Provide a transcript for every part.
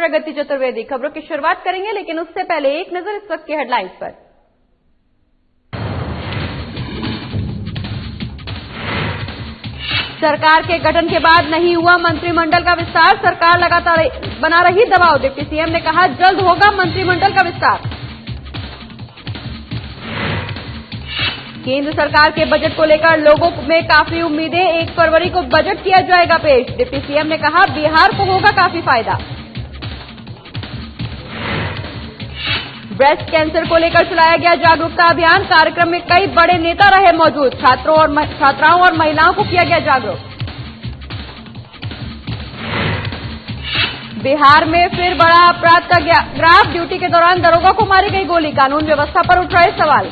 प्रगति चतुर्वेदी। खबरों की शुरुआत करेंगे, लेकिन उससे पहले एक नजर इस वक्त की हेडलाइंस पर। सरकार के गठन के बाद नहीं हुआ मंत्रिमंडल का विस्तार, सरकार लगातार बना रही दबाव। डिप्टी सीएम ने कहा जल्द होगा मंत्रिमंडल का विस्तार। केंद्र सरकार के बजट को लेकर लोगों में काफी उम्मीदें, 1 फरवरी को बजट किया जाएगा पेश। डिप्टी सीएम ने कहा बिहार को होगा काफी फायदा। ब्रेस्ट कैंसर को लेकर चलाया गया जागरूकता अभियान, कार्यक्रम में कई बड़े नेता रहे मौजूद, छात्राओं और महिलाओं को किया गया जागरूक। बिहार में फिर बड़ा अपराध का ग्राफ, ड्यूटी के दौरान दरोगा को मारी गई गोली, कानून व्यवस्था पर उठ रहे सवाल।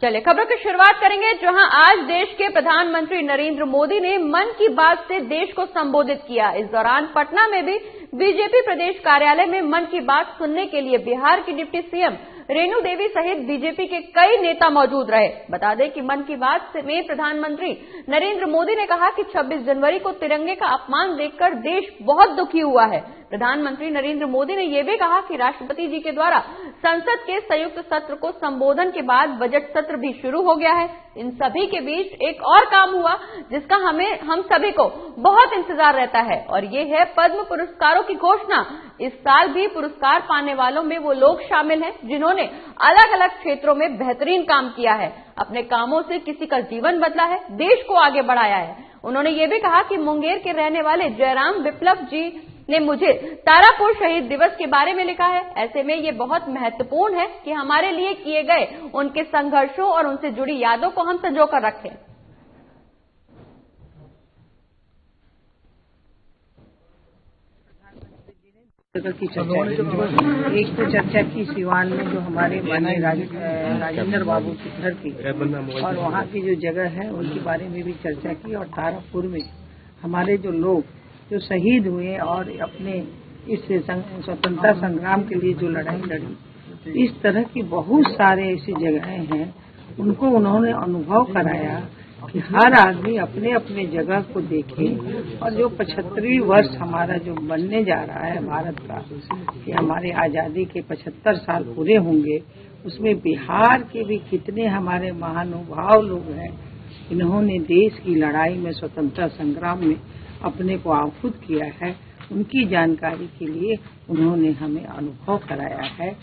चलिए खबरों की शुरुआत करेंगे, जहां आज देश के प्रधानमंत्री नरेंद्र मोदी ने मन की बात से देश को संबोधित किया। इस दौरान पटना में भी बीजेपी प्रदेश कार्यालय में मन की बात सुनने के लिए बिहार की डिप्टी सीएम रेणु देवी सहित बीजेपी के कई नेता मौजूद रहे। बता दें कि मन की बात में प्रधानमंत्री नरेंद्र मोदी ने कहा कि 26 जनवरी को तिरंगे का अपमान देखकर देश बहुत दुखी हुआ है। प्रधानमंत्री नरेंद्र मोदी ने यह भी कहा कि राष्ट्रपति जी के द्वारा संसद के संयुक्त सत्र को संबोधन के बाद बजट सत्र भी शुरू हो गया है। इन सभी के बीच एक और काम हुआ जिसका हम सभी को बहुत इंतजार रहता है, और ये है पद्म पुरस्कारों की घोषणा। इस साल भी पुरस्कार पाने वालों में वो लोग शामिल हैं जिन्होंने अलग अलग क्षेत्रों में बेहतरीन काम किया है, अपने कामों से किसी का जीवन बदला है, देश को आगे बढ़ाया है। उन्होंने ये भी कहा कि मुंगेर के रहने वाले जयराम विप्लव जी ने मुझे तारापुर शहीद दिवस के बारे में लिखा है। ऐसे में ये बहुत महत्वपूर्ण है कि हमारे लिए किए गए उनके संघर्षों और उनसे जुड़ी यादों को हम संजो कर रखें। की चर्चा एक तो चर्चा की सिवान में जो हमारे माननीय राजेंद्र बाबू की घर थी और वहाँ की जो जगह है उनके बारे में भी चर्चा की, और तारापुर में हमारे जो लोग जो शहीद हुए और अपने इस स्वतंत्रता संग्राम के लिए जो लड़ाई लड़ी, इस तरह की बहुत सारे ऐसी जगहें हैं, उनको उन्होंने अनुभव कराया कि हर आदमी अपने अपने जगह को देखे। और जो 75वीं वर्ष हमारा जो बनने जा रहा है भारत का, कि हमारे आजादी के 75 साल पूरे होंगे, उसमें बिहार के भी कितने हमारे महानुभाव लोग हैं, इन्होंने देश की लड़ाई में स्वतंत्रता संग्राम में अपने को आहूत किया है, उनकी जानकारी के लिए उन्होंने हमें अनुभव कराया है।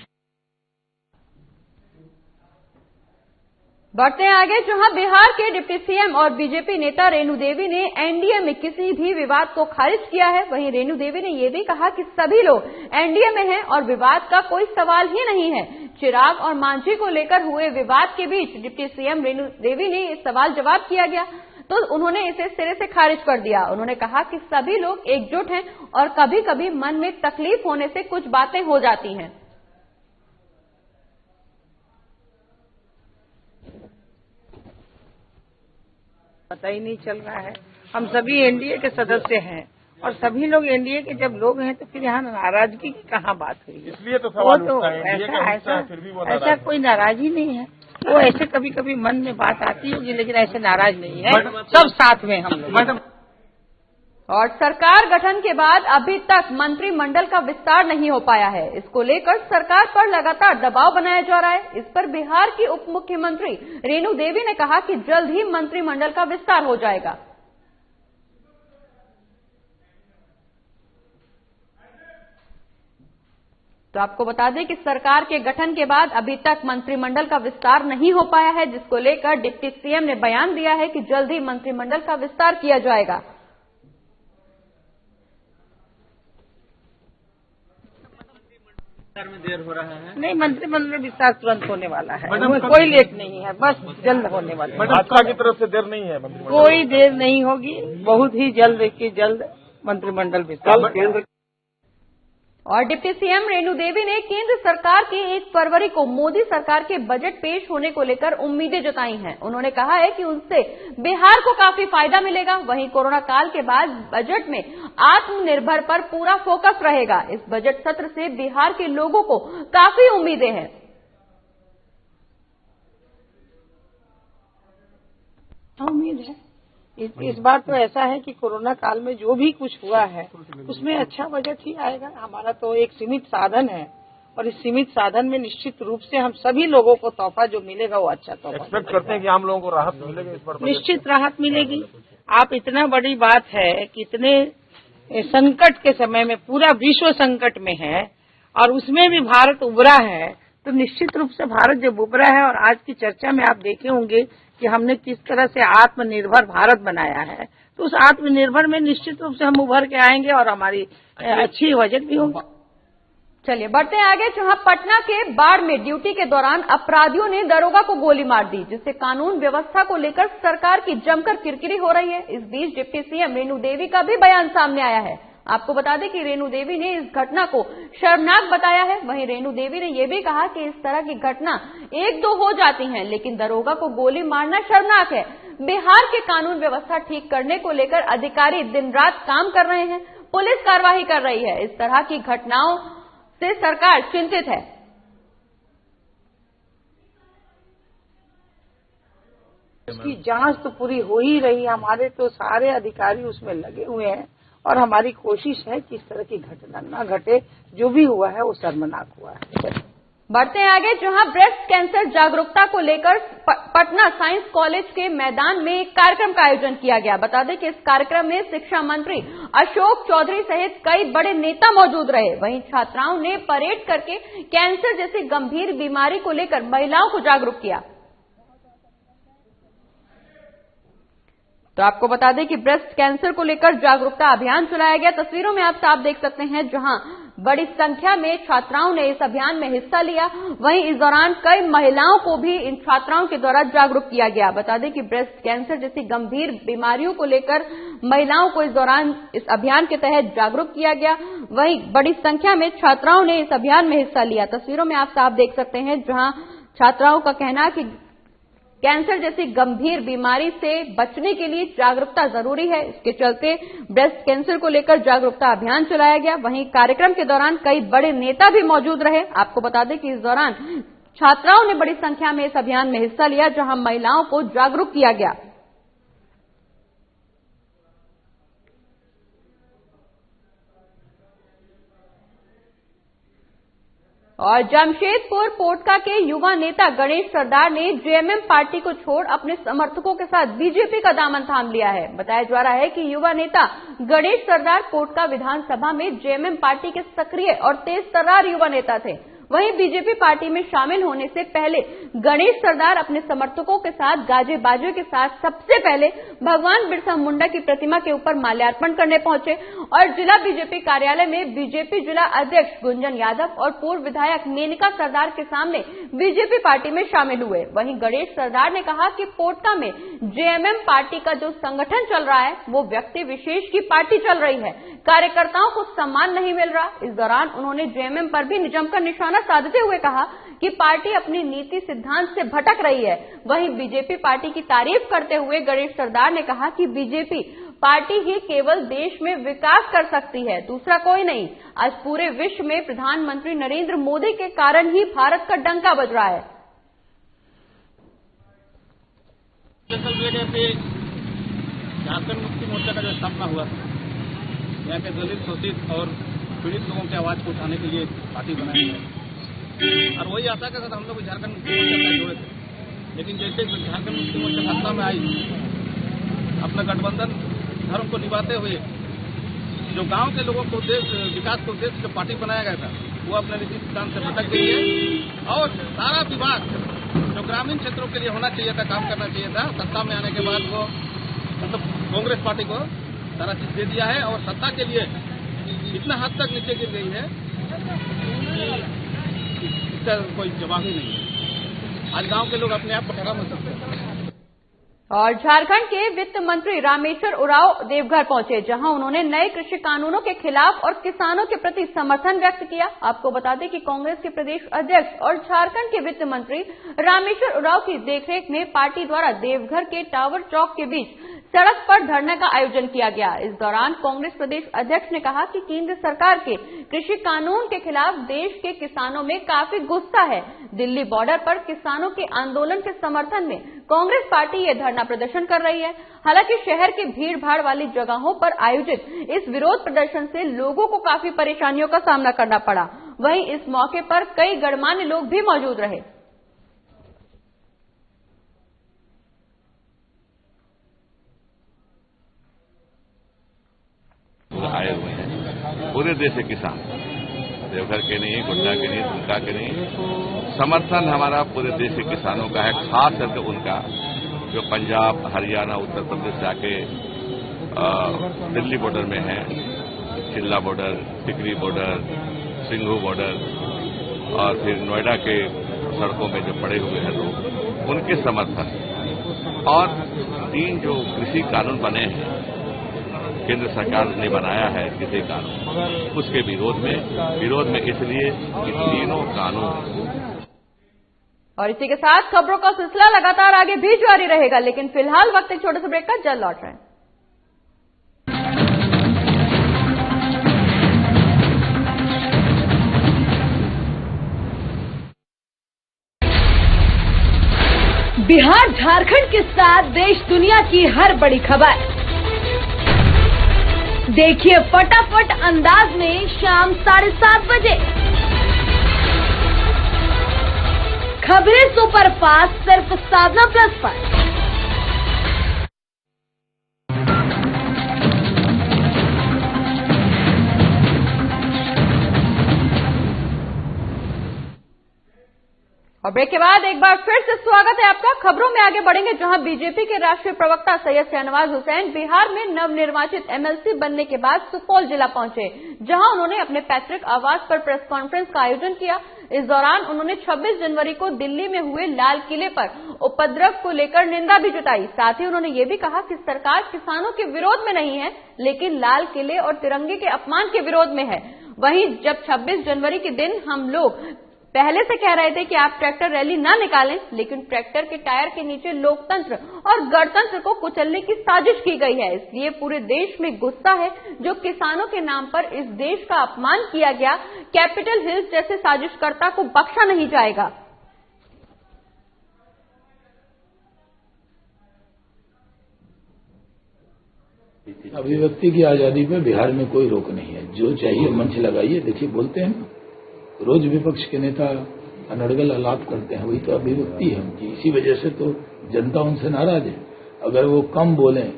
बढ़ते हैं आगे, जहां बिहार के डिप्टी सीएम और बीजेपी नेता रेणु देवी ने एनडीए में किसी भी विवाद को खारिज किया है। वहीं रेणु देवी ने यह भी कहा कि सभी लोग एनडीए में हैं और विवाद का कोई सवाल ही नहीं है। चिराग और मांझी को लेकर हुए विवाद के बीच डिप्टी सीएम रेणु देवी ने इस सवाल जवाब किया गया तो उन्होंने इसे सिरे से खारिज कर दिया। उन्होंने कहा कि सभी लोग एकजुट हैं और कभी कभी मन में तकलीफ होने से कुछ बातें हो जाती हैं। पता ही नहीं चल रहा है। हम सभी एनडीए के सदस्य हैं और सभी लोग एनडीए के जब लोग हैं तो फिर यहाँ नाराजगी की कहाँ बात हुई? इसलिए तो सवाल उठता है। ऐसा कोई नाराजगी नहीं है। वो ऐसे कभी कभी मन में बात आती होगी, लेकिन ऐसे नाराज नहीं है, सब साथ में हम लोग। और सरकार गठन के बाद अभी तक मंत्रिमंडल का विस्तार नहीं हो पाया है। इसको लेकर सरकार पर लगातार दबाव बनाया जा रहा है। इस पर बिहार की उप मुख्यमंत्री रेणु देवी ने कहा कि जल्द ही मंत्रिमंडल का विस्तार हो जाएगा। तो आपको बता दें कि सरकार के गठन के बाद अभी तक मंत्रिमंडल का विस्तार नहीं हो पाया है, जिसको लेकर डिप्टी सीएम ने बयान दिया है कि जल्द ही मंत्रिमंडल का विस्तार किया जाएगा। में देर हो रहा है? नहीं, मंत्रिमंडल विस्तार तुरंत होने वाला है, कोई लेट नहीं है, बस जल्द होने वाला है। भाजपा की तरफ से देर नहीं है? कोई देर नहीं होगी, बहुत ही जल्द मंत्रिमंडल विस्तार। और डिप्टी सीएम रेणु देवी ने केंद्र सरकार के 1 फरवरी को मोदी सरकार के बजट पेश होने को लेकर उम्मीदें जताई हैं। उन्होंने कहा है कि उनसे बिहार को काफी फायदा मिलेगा। वहीं कोरोना काल के बाद बजट में आत्मनिर्भर पर पूरा फोकस रहेगा। इस बजट सत्र से बिहार के लोगों को काफी उम्मीदें हैं। उम्मीद है इस बार तो ऐसा है कि कोरोना काल में जो भी कुछ हुआ है उसमें अच्छा बजट ही आएगा। हमारा तो एक सीमित साधन है और इस सीमित साधन में निश्चित रूप से हम सभी लोगों को तोहफा जो मिलेगा वो अच्छा तोहफा एक्सपेक्ट करते हैं कि आम लोगों को राहत मिलेगी इस बार। निश्चित राहत मिलेगी। आप इतना बड़ी बात है कि इतने संकट के समय में पूरा विश्व संकट में है और उसमें भी भारत उभरा है, तो निश्चित रूप से भारत जब उभरा है और आज की चर्चा में आप देखे होंगे कि हमने किस तरह से आत्मनिर्भर भारत बनाया है, तो उस आत्मनिर्भर में निश्चित रूप से हम उभर के आएंगे और हमारी अच्छी बजट भी होगी। चलिए बढ़ते हैं आगे, जहां पटना के बाढ़ में ड्यूटी के दौरान अपराधियों ने दरोगा को गोली मार दी, जिससे कानून व्यवस्था को लेकर सरकार की जमकर किरकिरी हो रही है। इस बीच डिप्टी सीएम रेणु देवी का भी बयान सामने आया है। आपको बता दें कि रेणु देवी ने इस घटना को शर्मनाक बताया है। वहीं रेणु देवी ने यह भी कहा कि इस तरह की घटना एक दो हो जाती हैं, लेकिन दरोगा को गोली मारना शर्मनाक है। बिहार के कानून व्यवस्था ठीक करने को लेकर अधिकारी दिन रात काम कर रहे हैं, पुलिस कार्रवाई कर रही है। इस तरह की घटनाओं से सरकार चिंतित है। उसकी जांच तो पूरी हो ही रही है, हमारे तो सारे अधिकारी उसमें लगे हुए हैं और हमारी कोशिश है कि इस तरह की घटना न घटे। जो भी हुआ है वो शर्मनाक हुआ है। बढ़ते हैं आगे, जहां ब्रेस्ट कैंसर जागरूकता को लेकर पटना साइंस कॉलेज के मैदान में एक कार्यक्रम का आयोजन किया गया। बता दें कि इस कार्यक्रम में शिक्षा मंत्री अशोक चौधरी सहित कई बड़े नेता मौजूद रहे। वहीं छात्राओं ने परेड करके कैंसर जैसी गंभीर बीमारी को लेकर महिलाओं को जागरूक किया। तो आपको बता दें कि ब्रेस्ट कैंसर को लेकर जागरूकता अभियान चलाया गया। तस्वीरों में आप साफ देख सकते हैं, जहां बड़ी संख्या में छात्राओं ने इस अभियान में हिस्सा लिया। वहीं इस दौरान कई महिलाओं को भी इन छात्राओं के द्वारा जागरूक किया गया। बता दें कि ब्रेस्ट कैंसर जैसी गंभीर बीमारियों को लेकर महिलाओं को इस दौरान इस अभियान के तहत जागरूक किया गया। वहीं बड़ी संख्या में छात्राओं ने इस अभियान में हिस्सा लिया। तस्वीरों में आप साफ देख सकते हैं, जहां छात्राओं का कहना है कि कैंसर जैसी गंभीर बीमारी से बचने के लिए जागरूकता जरूरी है। इसके चलते ब्रेस्ट कैंसर को लेकर जागरूकता अभियान चलाया गया। वहीं कार्यक्रम के दौरान कई बड़े नेता भी मौजूद रहे। आपको बता दें कि इस दौरान छात्राओं ने बड़ी संख्या में इस अभियान में हिस्सा लिया, जहां महिलाओं को जागरूक किया गया। और जमशेदपुर पोटका के युवा नेता गणेश सरदार ने जेएमएम पार्टी को छोड़ अपने समर्थकों के साथ बीजेपी का दामन थाम लिया है। बताया जा रहा है कि युवा नेता गणेश सरदार पोटका विधानसभा में जेएमएम पार्टी के सक्रिय और तेज तर्रार युवा नेता थे। वहीं बीजेपी पार्टी में शामिल होने से पहले गणेश सरदार अपने समर्थकों के साथ गाजे बाजे के साथ सबसे पहले भगवान बिरसा मुंडा की प्रतिमा के ऊपर माल्यार्पण करने पहुंचे और जिला बीजेपी कार्यालय में बीजेपी जिला अध्यक्ष गुंजन यादव और पूर्व विधायक मेनका सरदार के सामने बीजेपी पार्टी में शामिल हुए। वहीं गणेश सरदार ने कहा कि पोटका में जेएमएम पार्टी का जो संगठन चल रहा है वो व्यक्ति विशेष की पार्टी चल रही है, कार्यकर्ताओं को सम्मान नहीं मिल रहा। इस दौरान उन्होंने जेएमएम पर भी जमकर निशाना साधते हुए कहा कि पार्टी अपनी नीति सिद्धांत से भटक रही है। वहीं बीजेपी पार्टी की तारीफ करते हुए गणेश सरदार ने कहा कि बीजेपी पार्टी ही केवल देश में विकास कर सकती है, दूसरा कोई नहीं। आज पूरे विश्व में प्रधानमंत्री नरेंद्र मोदी के कारण ही भारत का डंका बज रहा है। झारखंड मुक्ति मोर्चा का जो स्थापना हुआ था, यहाँ के दलित शोषित और पीड़ित लोगों की आवाज को उठाने के लिए पार्टी बनाई है और वही आशा के साथ हम लोग झारखंड मुक्ति मोर्चा से जुड़े थे। लेकिन जैसे झारखंड मुक्ति मोर्चा सत्ता में आई, अपना गठबंधन धर्म को निभाते हुए जो गांव के लोगों को विकास के उद्देश्य जो पार्टी बनाया गया था वो अपने नीति सिद्धांत से भटक गई है और सारा विभाग जो ग्रामीण क्षेत्रों के लिए होना चाहिए था, काम करना चाहिए था, सत्ता में आने के बाद वो मतलब कांग्रेस पार्टी को सारा चीज दे दिया है और सत्ता के लिए इतना हद तक नीचे गिर गई है कि इसका कोई जवाब ही नहीं है। आज गांव के लोग अपने आप को ठहरा नहीं सकते। और झारखंड के वित्त मंत्री रामेश्वर उरांव देवघर पहुंचे, जहां उन्होंने नए कृषि कानूनों के खिलाफ और किसानों के प्रति समर्थन व्यक्त किया। आपको बता दें कि कांग्रेस के प्रदेश अध्यक्ष और झारखंड के वित्त मंत्री रामेश्वर उरांव की देखरेख में पार्टी द्वारा देवघर के टावर चौक के बीच सड़क पर धरने का आयोजन किया गया। इस दौरान कांग्रेस प्रदेश अध्यक्ष ने कहा कि केंद्र सरकार के कृषि कानून के खिलाफ देश के किसानों में काफी गुस्सा है। दिल्ली बॉर्डर पर किसानों के आंदोलन के समर्थन में कांग्रेस पार्टी ये धरना प्रदर्शन कर रही है। हालांकि शहर की भीड़ भाड़ वाली जगहों पर आयोजित इस विरोध प्रदर्शन से लोगों को काफी परेशानियों का सामना करना पड़ा। वहीं इस मौके पर कई गणमान्य लोग भी मौजूद रहे। आए हुए हैं पूरे देश के किसान, देवघर के नहीं, गोड्डा के नहीं, दुमका के नहीं। समर्थन हमारा पूरे देश के किसानों का है, खास करके उनका जो पंजाब, हरियाणा, उत्तर प्रदेश से आके दिल्ली बॉर्डर में है, चिल्ला बॉर्डर, टिकरी बॉर्डर, सिंघू बॉर्डर और फिर नोएडा के सड़कों में जो पड़े हुए हैं लोग, उनके समर्थन। और 3 जो कृषि कानून बने हैं, केंद्र सरकार ने बनाया है कृषि कानून, उसके विरोध में इसलिए कि तीनों कानून। और इसी के साथ खबरों का सिलसिला लगातार आगे भी जारी रहेगा, लेकिन फिलहाल वक्त एक छोटे से ब्रेक का, जल्द लौट रहे हैं। बिहार झारखंड के साथ देश दुनिया की हर बड़ी खबर देखिए फटाफट अंदाज में शाम 7:30 बजे। खबरें सुपरफास्ट सिर्फ साधना प्लस पर। और ब्रेक के बाद एक बार फिर से स्वागत है आपका। खबरों में आगे बढ़ेंगे, जहां बीजेपी के राष्ट्रीय प्रवक्ता सैयद शहनवाज हुसैन बिहार में नवनिर्वाचित एमएलसी बनने के बाद सुपौल जिला पहुंचे, जहां उन्होंने अपने पैतृक आवास पर प्रेस कॉन्फ्रेंस का आयोजन किया। इस दौरान उन्होंने 26 जनवरी को दिल्ली में हुए लाल किले पर उपद्रव को लेकर निंदा भी जताई। साथ ही उन्होंने ये भी कहा कि सरकार किसानों के विरोध में नहीं है, लेकिन लाल किले और तिरंगे के अपमान के विरोध में है। वहीं जब 26 जनवरी के दिन हम लोग पहले से कह रहे थे कि आप ट्रैक्टर रैली ना निकालें, लेकिन ट्रैक्टर के टायर के नीचे लोकतंत्र और गणतंत्र को कुचलने की साजिश की गई है, इसलिए पूरे देश में गुस्सा है। जो किसानों के नाम पर इस देश का अपमान किया गया, कैपिटल हिल्स जैसे साजिशकर्ता को बख्शा नहीं जाएगा। अभिव्यक्ति की आजादी पे बिहार में कोई रोक नहीं है। जो चाहिए मंच लगाइए। देखिए, बोलते हैं रोज विपक्ष के नेता अनर्गल आलाप करते हैं, वही तो अभिव्यक्ति है उनकी। इसी वजह से तो जनता उनसे नाराज है। अगर वो कम बोलें,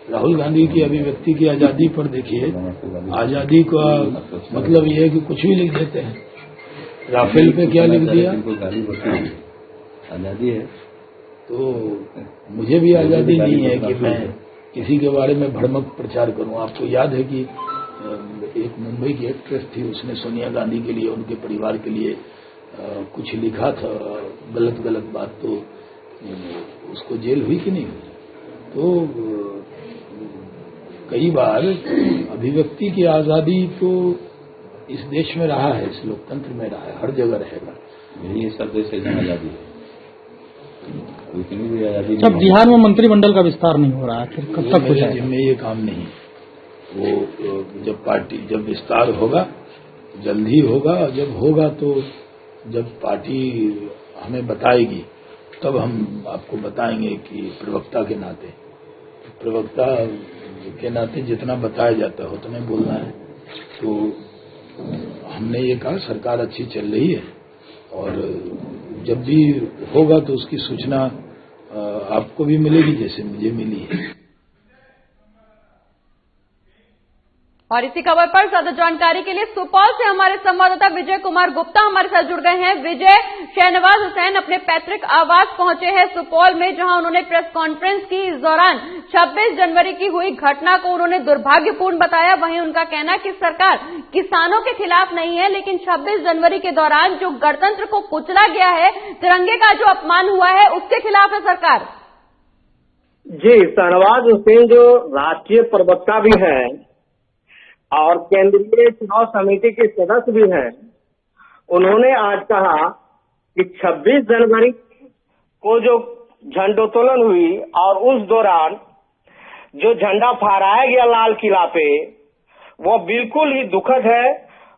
राहुल गांधी की अभिव्यक्ति की आजादी पर देखिए, आजादी का मतलब ये है कि कुछ भी लिख देते हैं। राफेल पे क्या लिख दिया, आजादी है। तो मुझे भी आजादी नहीं है कि मैं किसी के बारे में भ्रमक प्रचार करूं। आपको याद है कि एक मुंबई की एक्ट्रेस थी, उसने सोनिया गांधी के लिए, उनके परिवार के लिए कुछ लिखा था, गलत बात, तो उसको जेल हुई कि नहीं हुई। तो कई बार अभिव्यक्ति की आजादी तो इस देश में रहा है, इस लोकतंत्र में रहा है, हर जगह रहेगा। यही सब देश की आजादी है। जब बिहार में मंत्रिमंडल का विस्तार नहीं हो रहा है, फिर कब तक हो जाएगा? जिम्मे ये काम नहीं। वो जब विस्तार होगा, जल्द ही होगा। जब होगा तो जब पार्टी हमें बताएगी, तब हम आपको बताएंगे कि प्रवक्ता के नाते जितना बताया जाता है उतना ही बोलना है। तो हमने ये कहा सरकार अच्छी चल रही है, और जब भी होगा तो उसकी सूचना आपको भी मिलेगी, जैसे मुझे मिली है। और इसी खबर पर ज्यादा जानकारी के लिए सुपौल से हमारे संवाददाता विजय कुमार गुप्ता हमारे साथ जुड़ गए हैं। विजय, शहनवाज हुसैन अपने पैतृक आवास पहुंचे हैं सुपौल में, जहां उन्होंने प्रेस कॉन्फ्रेंस की। इस दौरान 26 जनवरी की हुई घटना को उन्होंने दुर्भाग्यपूर्ण बताया। वहीं उनका कहना कि सरकार किसानों के खिलाफ नहीं है, लेकिन 26 जनवरी के दौरान जो गणतंत्र को कुचला गया है, तिरंगे का जो अपमान हुआ है, उसके खिलाफ है सरकार। जी, शहनवाज हुसैन जो राष्ट्रीय प्रवक्ता भी है और केंद्रीय चुनाव समिति के सदस्य भी हैं, उन्होंने आज कहा कि 26 जनवरी को जो झंडोत्तोलन हुई और उस दौरान जो झंडा फहराया गया लाल किला पे, वो बिल्कुल ही दुखद है।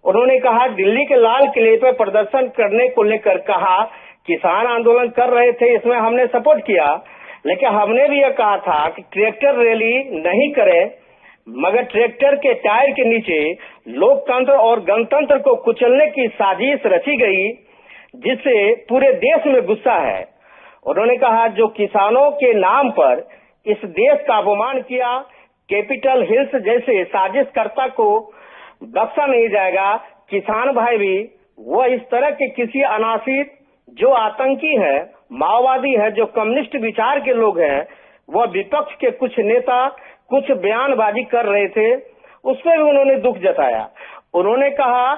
उन्होंने कहा दिल्ली के लाल किले पे प्रदर्शन करने को लेकर कहा किसान आंदोलन कर रहे थे, इसमें हमने सपोर्ट किया, लेकिन हमने भी यह कहा था कि ट्रैक्टर रैली नहीं करे, मगर ट्रैक्टर के टायर के नीचे लोकतंत्र और गणतंत्र को कुचलने की साजिश रची गई, जिससे पूरे देश में गुस्सा है। उन्होंने कहा जो किसानों के नाम पर इस देश का अपमान किया, कैपिटल हिल्स जैसे साजिशकर्ता को बख्शा नहीं जाएगा। किसान भाई भी वो इस तरह के किसी अनासिर जो आतंकी है, माओवादी है, जो कम्युनिस्ट विचार के लोग हैं, वह विपक्ष के कुछ नेता कुछ बयानबाजी कर रहे थे, उस पर भी उन्होंने दुख जताया। उन्होंने कहा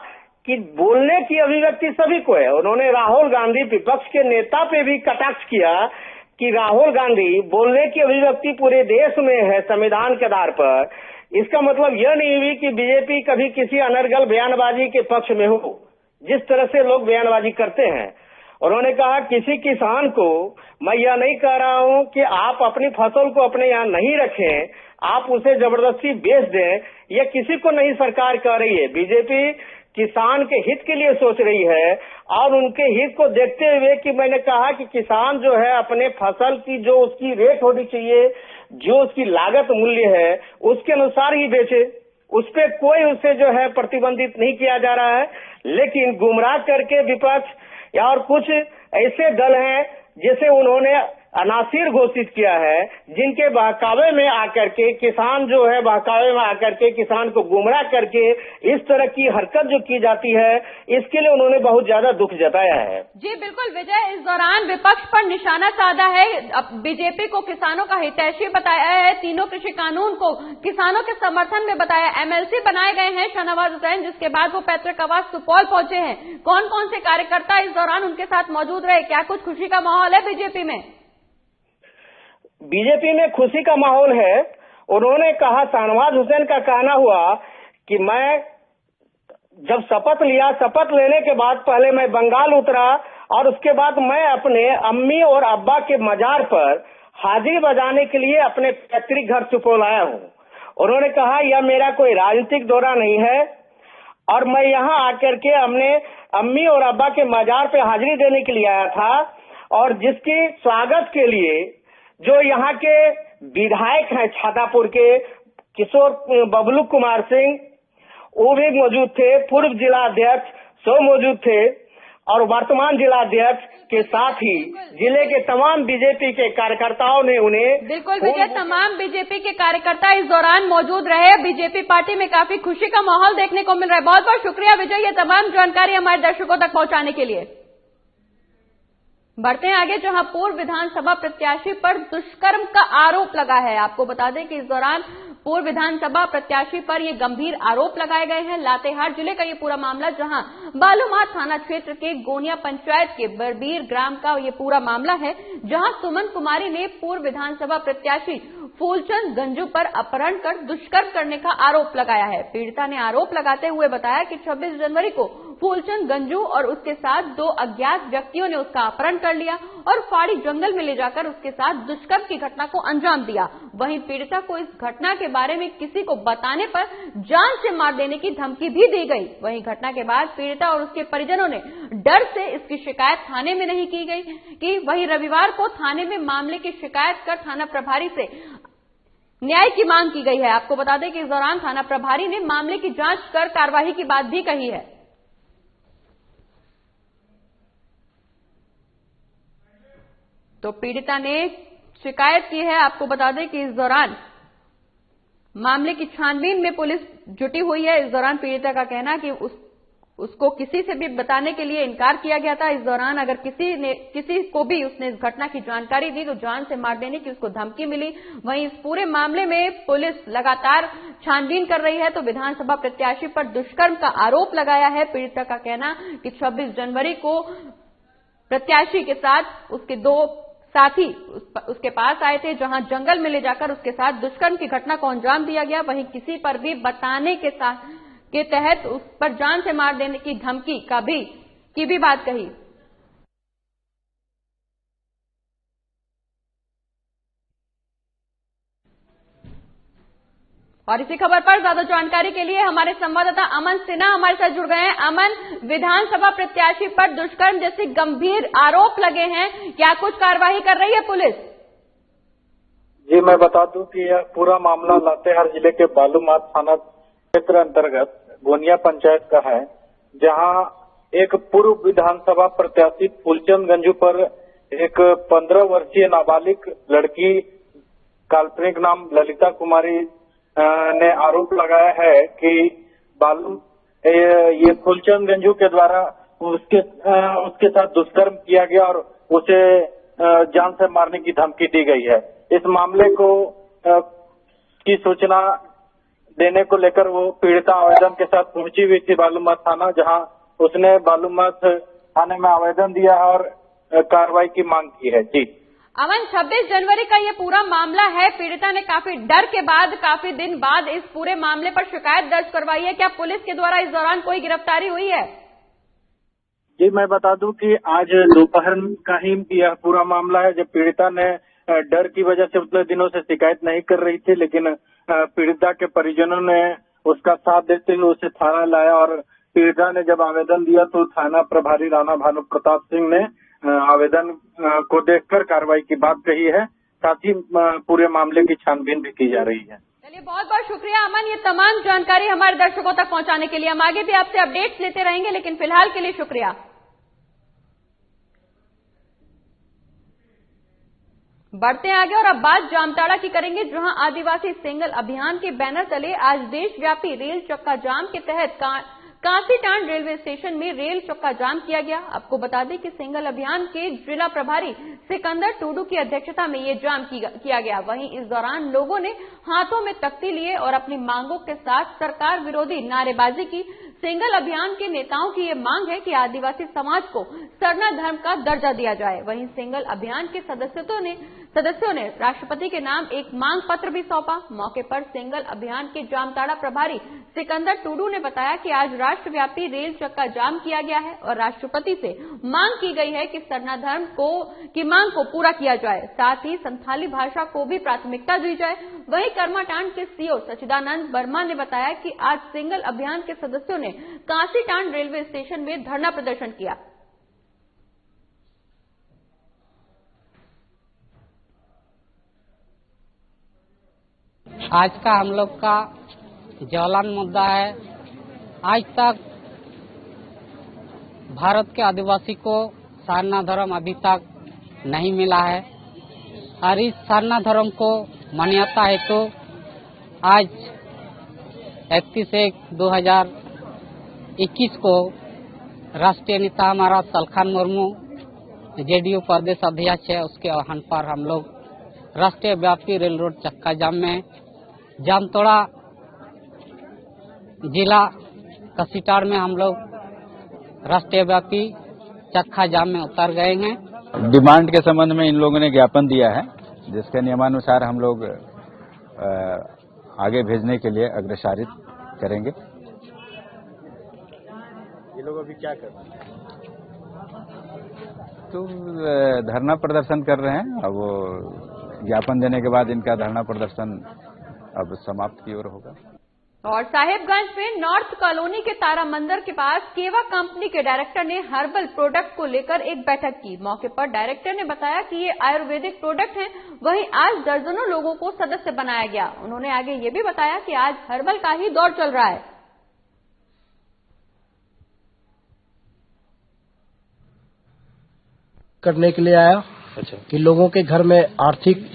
कि बोलने की अभिव्यक्ति सभी को है। उन्होंने राहुल गांधी विपक्ष के नेता पे भी कटाक्ष किया कि राहुल गांधी बोलने की अभिव्यक्ति पूरे देश में है संविधान के आधार पर। इसका मतलब यह नहीं हुई कि बीजेपी कभी किसी अनर्गल बयानबाजी के पक्ष में हो, जिस तरह से लोग बयानबाजी करते हैं। उन्होंने कहा किसी किसान को मैं यह नहीं कह रहा हूं कि आप अपनी फसल को अपने यहाँ नहीं रखें, आप उसे जबरदस्ती बेच दें, यह किसी को नहीं सरकार कह रही है। बीजेपी किसान के हित के लिए सोच रही है और उनके हित को देखते हुए कि मैंने कहा कि किसान जो है अपने फसल की जो उसकी रेट होनी चाहिए, जो उसकी लागत मूल्य है, उसके अनुसार ही बेचे, उस पे कोई उससे जो है प्रतिबंधित नहीं किया जा रहा है। लेकिन गुमराह करके विपक्ष या और कुछ ऐसे दल हैं जिसे उन्होंने अनासिर घोषित किया है, जिनके बहकावे में आकर के किसान जो है बहकावे में आकर के किसान को गुमराह करके इस तरह की हरकत जो की जाती है, इसके लिए उन्होंने बहुत ज्यादा दुख जताया है। जी बिल्कुल विजय, इस दौरान विपक्ष पर निशाना साधा है। बीजेपी को किसानों का हितैषी बताया है, तीनों कृषि कानून को किसानों के समर्थन में बताया। एमएलसी बनाए गए हैं शाहनवाज हुसैन, जिसके बाद वो पैतृक आवास सुपौल पहुंचे हैं। कौन कौन से कार्यकर्ता इस दौरान उनके साथ मौजूद रहे? क्या कुछ खुशी का माहौल है बीजेपी में? बीजेपी में खुशी का माहौल है। उन्होंने कहा, शाहनवाज हुसैन का कहना हुआ कि मैं जब शपथ लिया, शपथ लेने के बाद पहले मैं बंगाल उतरा और उसके बाद मैं अपने अम्मी और अब्बा के मजार पर हाजिरी बजाने के लिए अपने पैतृक घर सुपौल आया हूँ। उन्होंने कहा यह मेरा कोई राजनीतिक दौरा नहीं है और मैं यहाँ आकर के अपने अम्मी और अब्बा के मजार पे हाजिरी देने के लिए आया था, और जिसकी स्वागत के लिए जो यहाँ के विधायक हैं छातापुर के किशोर बबलू कुमार सिंह, वो भी मौजूद थे, पूर्व जिला अध्यक्ष सो मौजूद थे, और वर्तमान जिला अध्यक्ष के साथ ही जिले के तमाम बीजेपी के कार्यकर्ताओं ने उन्हें बिल्कुल विजय, तमाम बीजेपी के कार्यकर्ता इस दौरान मौजूद रहे। बीजेपी पार्टी में काफी खुशी का माहौल देखने को मिल रहा है। बहुत बहुत शुक्रिया विजय, ये तमाम जानकारी हमारे दर्शकों तक पहुंचाने के लिए। बढ़ते हैं आगे, जहां पूर्व विधानसभा प्रत्याशी पर दुष्कर्म का आरोप लगा है। आपको बता दें कि इस दौरान पूर्व विधानसभा प्रत्याशी पर ये गंभीर आरोप लगाए गए हैं। लातेहार जिले का ये पूरा मामला, जहां बालूमाथ थाना क्षेत्र के गोनिया पंचायत के बरबीर ग्राम का ये पूरा मामला है, जहां सुमन कुमारी ने पूर्व विधानसभा प्रत्याशी फूलचंद गंजू पर अपहरण कर दुष्कर्म करने का आरोप लगाया है। पीड़िता ने आरोप लगाते हुए बताया कि 26 जनवरी को फूलचंद गंजू और उसके साथ 2 अज्ञात व्यक्तियों ने उसका अपहरण कर लिया और फाड़ी जंगल में ले जाकर उसके साथ दुष्कर्म की घटना को अंजाम दिया। वहीं पीड़िता को इस घटना के बारे में किसी को बताने पर जान से मार देने की धमकी भी दी गई। वहीं घटना के बाद पीड़िता और उसके परिजनों ने डर से इसकी शिकायत थाने में नहीं की गई कि वहीं रविवार को थाने में मामले की शिकायत कर थाना प्रभारी से न्याय की मांग की गई है। आपको बता दें कि इस दौरान थाना प्रभारी ने मामले की जांच कर कार्रवाई की बात भी कही है। तो पीड़िता ने शिकायत की है। आपको बता दें कि इस दौरान मामले की छानबीन में पुलिस जुटी हुई है। इस दौरान पीड़िता का कहना कि उसको किसी से भी बताने के लिए इनकार किया गया था। इस दौरान अगर किसी को भी उसने इस घटना की जानकारी दी तो जान से मार देने की उसको धमकी मिली। वहीं इस पूरे मामले में पुलिस लगातार छानबीन कर रही है। तो विधानसभा प्रत्याशी पर दुष्कर्म का आरोप लगाया है। पीड़िता का कहना कि 26 जनवरी को प्रत्याशी के साथ उसके 2 साथी उसके पास आए थे, जहां जंगल में ले जाकर उसके साथ दुष्कर्म की घटना को अंजाम दिया गया। वहीं किसी पर भी बताने के तहत उस पर जान से मार देने की धमकी की भी बात कही। और इसी खबर पर ज्यादा जानकारी के लिए हमारे संवाददाता अमन सिन्हा हमारे साथ जुड़ गए हैं। अमन, विधानसभा प्रत्याशी पर दुष्कर्म जैसे गंभीर आरोप लगे हैं, क्या कुछ कार्रवाई कर रही है पुलिस? जी, मैं बता दूं कि यह पूरा मामला लातेहार जिले के बालूमाथ थाना क्षेत्र अंतर्गत गोनिया पंचायत का है, जहां एक पूर्व विधानसभा प्रत्याशी फूलचंद गंजू पर एक 15 वर्षीय नाबालिग लड़की काल्पनिक नाम ललिता कुमारी ने आरोप लगाया है कि ये फूलचंद गंजू के द्वारा उसके साथ दुष्कर्म किया गया और उसे जान से मारने की धमकी दी गई है। इस मामले को की सूचना देने को लेकर वो पीड़िता आवेदन के साथ पहुंची हुई थी बालूमाथ थाना, जहां उसने बालूमाथ थाने में आवेदन दिया और कार्रवाई की मांग की है। जी अमन, 26 जनवरी का ये पूरा मामला है। पीड़िता ने काफी डर के बाद, काफी दिन बाद इस पूरे मामले पर शिकायत दर्ज करवाई है। क्या पुलिस के द्वारा इस दौरान कोई गिरफ्तारी हुई है? जी, मैं बता दूं कि आज दोपहर का ही यह पूरा मामला है, जब पीड़िता ने डर की वजह से उतने दिनों से शिकायत नहीं कर रही थी, लेकिन पीड़िता के परिजनों ने उसका साथ देते हुए उसे थाना लाया और पीड़िता ने जब आवेदन दिया तो थाना प्रभारी राणा भानु प्रताप सिंह ने आवेदन को देखकर कार्रवाई की बात कही है। साथ ही पूरे मामले की छानबीन भी की जा रही है। चलिए, बहुत बहुत शुक्रिया अमन, ये तमाम जानकारी हमारे दर्शकों तक पहुंचाने के लिए। हम आगे भी आपसे अपडेट्स लेते रहेंगे, लेकिन फिलहाल के लिए शुक्रिया। बढ़ते आगे और अब बात जामताड़ा की करेंगे, जहां आदिवासी सिंगल अभियान के बैनर तले आज देशव्यापी रेल चक्का जाम के तहत कांसीटांड रेलवे स्टेशन में रेल चक्का जाम किया गया। आपको बता दें कि सिंगल अभियान के जिला प्रभारी सिकंदर टूडू की अध्यक्षता में ये जाम किया गया। वहीं इस दौरान लोगों ने हाथों में तख्ती लिए और अपनी मांगों के साथ सरकार विरोधी नारेबाजी की। सिंगल अभियान के नेताओं की ये मांग है कि आदिवासी समाज को सरना धर्म का दर्जा दिया जाए। वहीं सिंगल अभियान के सदस्यों ने राष्ट्रपति के नाम एक मांग पत्र भी सौंपा। मौके पर सिंगल अभियान के जामताड़ा प्रभारी सिकंदर टूडू ने बताया कि आज राष्ट्रव्यापी रेल चक्का जाम किया गया है और राष्ट्रपति से मांग की गई है कि सरना धर्म की मांग को पूरा किया जाए, साथ ही संथाली भाषा को भी प्राथमिकता दी जाए। वहीं कर्माटांड के सीओ सचिदानंद वर्मा ने बताया कि आज सिंगल अभियान के सदस्यों ने कांसीटांड रेलवे स्टेशन में धरना प्रदर्शन किया। आज का हम लोग का ज्वलन मुद्दा है। आज तक भारत के आदिवासी को सरना धर्म अभी तक नहीं मिला है और इस सरना धर्म को मान्यता हेतु आज 31/1/2021 को राष्ट्रीय नेता हमारा सलखान मुर्मू जेडीयू प्रदेश अध्यक्ष है, उसके आह्वान पर हम लोग राष्ट्रीय व्यापी रेल रोड चक्का जाम में जामताड़ा जिला कांसीटांड में हम लोग राष्ट्रीय व्यापी चक्का जाम में उतर गए हैं। डिमांड के संबंध में इन लोगों ने ज्ञापन दिया है, जिसके नियमानुसार हम लोग आगे भेजने के लिए अग्रसारित करेंगे। ये लोग अभी क्या कर रहे हैं? तो धरना प्रदर्शन कर रहे हैं। अब वो ज्ञापन देने के बाद इनका धरना प्रदर्शन अब समाप्त की ओर होगा। और साहेबगंज में नॉर्थ कॉलोनी के तारा मंदिर के पास केवा कंपनी के डायरेक्टर ने हर्बल प्रोडक्ट को लेकर एक बैठक की। मौके पर डायरेक्टर ने बताया कि ये आयुर्वेदिक प्रोडक्ट हैं। वहीं आज दर्जनों लोगों को सदस्य बनाया गया। उन्होंने आगे ये भी बताया कि आज हर्बल का ही दौर चल रहा है। करने के लिए आया कि लोगों के घर में आर्थिक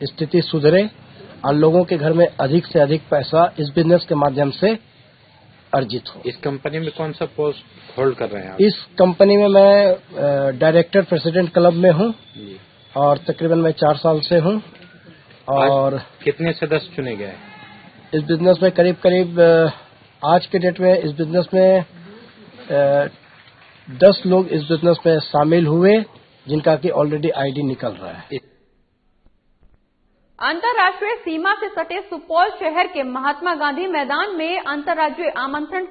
स्थिति सुधरे और लोगों के घर में अधिक से अधिक पैसा इस बिजनेस के माध्यम से अर्जित हो। इस कंपनी में कौन सा पोस्ट होल्ड कर रहे हैं आप? इस कंपनी में मैं डायरेक्टर प्रेसिडेंट क्लब में हूं और तकरीबन मैं 4 साल से हूं। और कितने सदस्य चुने गए? इस बिजनेस में करीब आज के डेट में इस बिजनेस में 10 लोग इस बिजनेस में शामिल हुए, जिनका कि ऑलरेडी आईडी निकल रहा है। अंतर्राष्ट्रीय सीमा से सटे सुपौल शहर के महात्मा गांधी मैदान में अंतर्राज्यीय आमंत्रण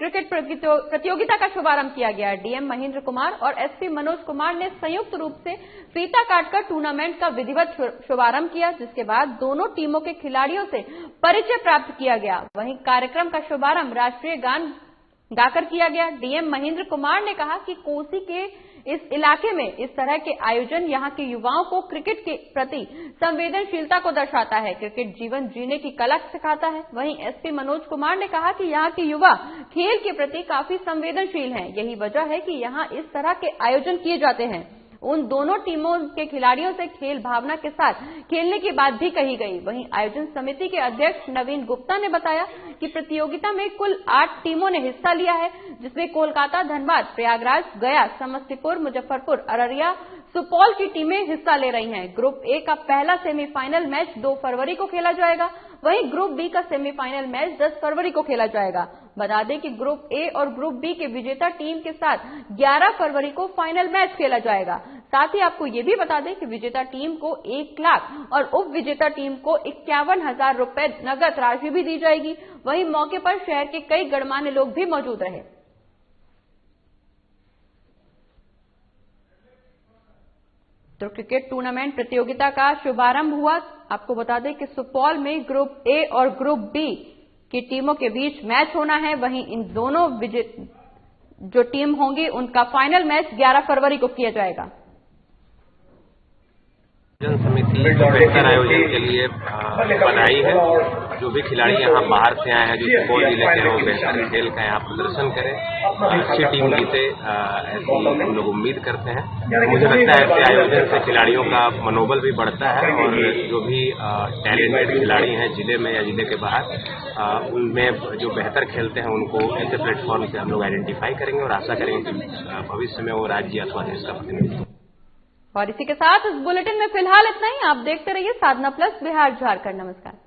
क्रिकेट प्रतियोगिता का शुभारंभ किया गया। डीएम महेंद्र कुमार और एसपी मनोज कुमार ने संयुक्त रूप से फीता काटकर टूर्नामेंट का विधिवत शुभारंभ किया, जिसके बाद दोनों टीमों के खिलाड़ियों से परिचय प्राप्त किया गया। वहीं कार्यक्रम का शुभारंभ राष्ट्रीय गान गाकर किया गया। डीएम महेंद्र कुमार ने कहा कि कोसी के इस इलाके में इस तरह के आयोजन यहां के युवाओं को क्रिकेट के प्रति संवेदनशीलता को दर्शाता है, क्रिकेट जीवन जीने की कला सिखाता है। वहीं एसपी मनोज कुमार ने कहा कि यहां के युवा खेल के प्रति काफी संवेदनशील हैं, यही वजह है कि यहां इस तरह के आयोजन किए जाते हैं। उन दोनों टीमों के खिलाड़ियों से खेल भावना के साथ खेलने की बात भी कही गई। वहीं आयोजन समिति के अध्यक्ष नवीन गुप्ता ने बताया कि प्रतियोगिता में कुल 8 टीमों ने हिस्सा लिया है, जिसमें कोलकाता, धनबाद, प्रयागराज, गया, समस्तीपुर, मुजफ्फरपुर, अररिया, सुपौल की टीमें हिस्सा ले रही हैं। ग्रुप ए का पहला सेमीफाइनल मैच 2 फरवरी को खेला जाएगा, वहीं ग्रुप बी का सेमीफाइनल मैच 10 फरवरी को खेला जाएगा। बता दें कि ग्रुप ए और ग्रुप बी के विजेता टीम के साथ 11 फरवरी को फाइनल मैच खेला जाएगा। साथ ही आपको ये भी बता दें कि विजेता टीम को 1 लाख और उप विजेता टीम को 51,000 रुपए नगद राशि भी दी जाएगी। वहीं मौके पर शहर के कई गणमान्य लोग भी मौजूद रहे। तो क्रिकेट टूर्नामेंट प्रतियोगिता का शुभारंभ हुआ। आपको बता दें कि सुपौल में ग्रुप ए और ग्रुप बी की टीमों के बीच मैच होना है। वहीं इन दोनों जो टीम होंगी उनका फाइनल मैच 11 फरवरी को किया जाएगा। आयोजन समिति बेहतर आयोजन के लिए बनाई है। जो भी खिलाड़ी यहाँ बाहर से आए हैं, जो सुपौल जिले के हैं, वो बेहतर खेल का यहाँ प्रदर्शन करें, अच्छी टीम जीते, ऐसी हम लोग उम्मीद करते हैं। मुझे लगता है ऐसे आयोजन से खिलाड़ियों का मनोबल भी बढ़ता है और जो भी टैलेंटेड खिलाड़ी हैं जिले में या जिले के बाहर, उनमें जो बेहतर खेलते हैं उनको ऐसे प्लेटफॉर्म से हम लोग आइडेंटिफाई करेंगे और आशा करेंगे कि भविष्य में वो राज्य अथवा देश का प्रतिनिधित्व। और इसी के साथ इस बुलेटिन में फिलहाल इतना ही। आप देखते रहिए साधना प्लस बिहार झारखंड। नमस्कार।